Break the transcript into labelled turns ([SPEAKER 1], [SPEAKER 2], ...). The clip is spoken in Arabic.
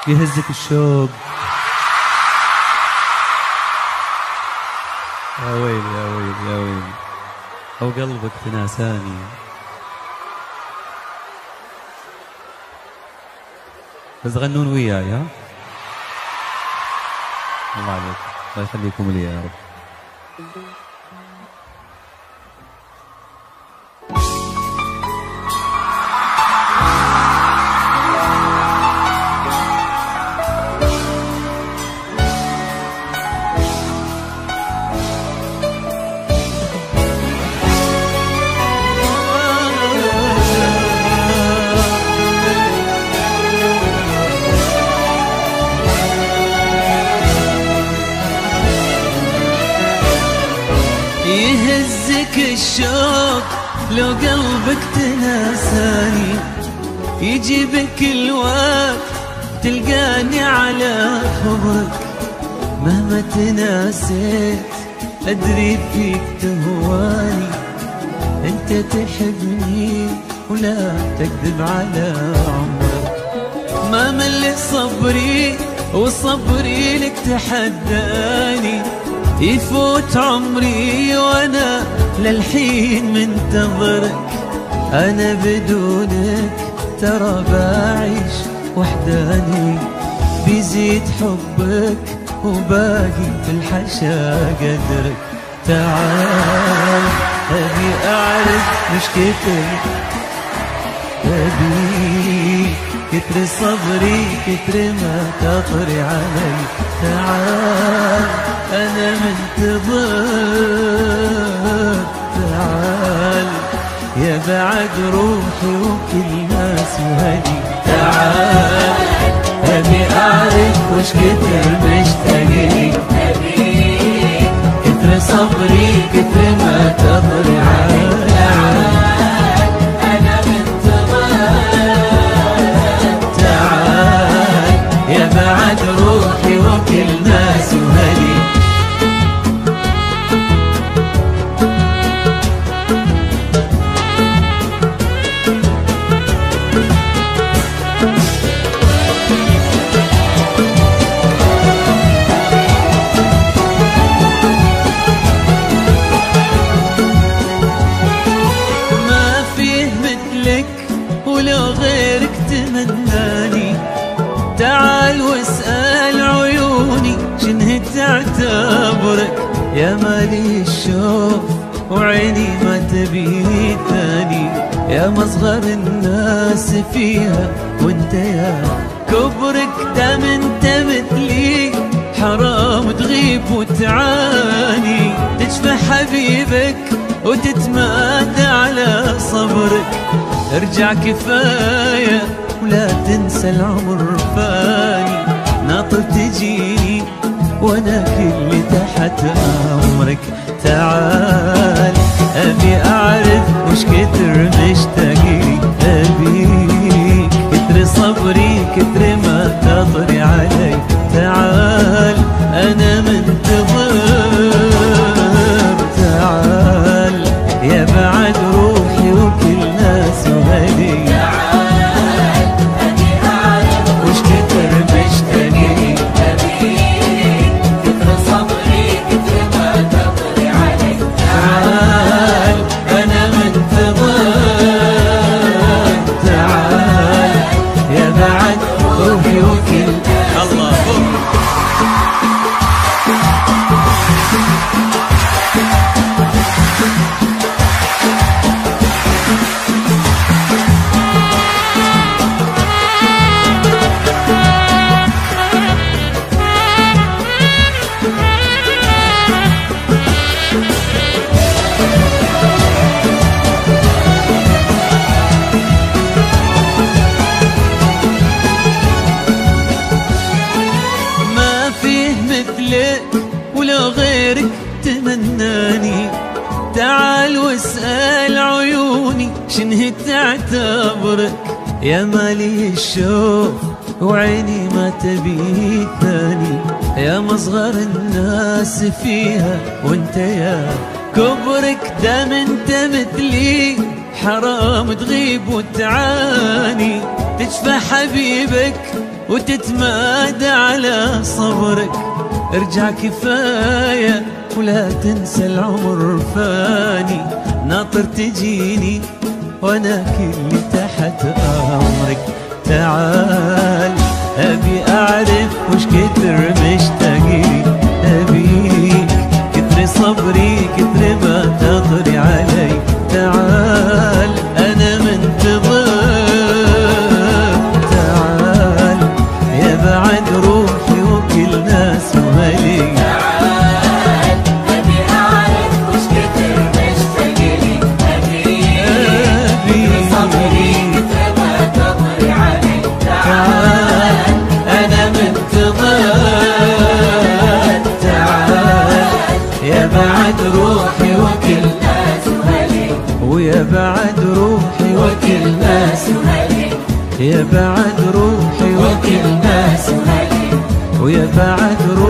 [SPEAKER 1] يهزك الشوق. يا ويلي يا ويلي يا ويلي، أو قلبك تناساني. بس غنون وياي ها. الله عليك، الله يخليكم لي يا رب.
[SPEAKER 2] يهزك الشوق لو قلبك تناساني، يجيبك الوقت تلقاني على خبرك. مهما تناسيت أدري فيك تهواني، أنت تحبني ولا تكذب على عمرك. ما مل صبري وصبري لك تحداني، يفوت عمري وانا للحين منتظرك. انا بدونك ترى بعيش وحداني، بيزيد حبك وباقي في الحشا قدرك. تعال ابي اعرف مش كتر، ابي كتر صبري كتر ما تطري علي. تعال أنا منتظر، تعال يا بعد روحي وكل ناس وهدي. تعال أبي أعرف وش كتر مشتاقلي، كتر صبري كتر ما تطري علي. تعال أنا منتظر، تعال يا بعد روحي وكل ناس وهدي. ولو غيرك تمناني، تعال واسأل عيوني شنه تعتبرك. يا مالي الشوف وعيني ما تبي ثاني، يا مصغر الناس فيها وانت يا كبرك. دام انت مثلي حرام تغيب وتعاني، تشفى حبيبك وتتمادى على صبرك. ارجع كفاية ولا تنسى العمر فاني، ناطر تجيني وانا كل تحت امرك. تعال ابي اعرف وش كتر مشتاقلي، ابيك كتر صبري كتر ما تطري علي. تعال انا منتظر، تعال يا بعد روحي وكل ناس وهدي. تعال أبي أعرف وش كتر مشتاقلي، أبيك كتر صبري كتر ما تطري علي. تعال أنا منتظر، تعال يا بعد روحي وكل الله. ولو غيرك تمناني، تعال واسأل عيوني شنه تعتبرك. يا مالي الشوف وعيني ما تبي ثاني، يا مصغر الناس فيها وانت يا كبرك. دام انت مثلي حرام تغيب وتعاني، تشفى حبيبك وتتمادى على صبرك. ارجع كفاية ولا تنسى العمر فاني، ناطر تجيني وانا كلي تحت امرك. تعال ابي اعرف وش كتر مشتاقي، ابيك كتر صبري كتر ما تطري علي. تعال انا منتظر، تعال يا بعد روحي وكل ناس وهلي.
[SPEAKER 3] تعال أبي أعرف وش كتر مشتاقلي، أبي صبري كتر ما تطري علي.
[SPEAKER 2] تعال أنا منتظر، تعال يا بعد روحي وكل
[SPEAKER 3] ناس وهلي،
[SPEAKER 2] ويا بعد روحي وكل
[SPEAKER 3] ناس وهلي،
[SPEAKER 2] يا بعد روحي وكل
[SPEAKER 3] ناس وهلي،
[SPEAKER 2] ويا بعد روحي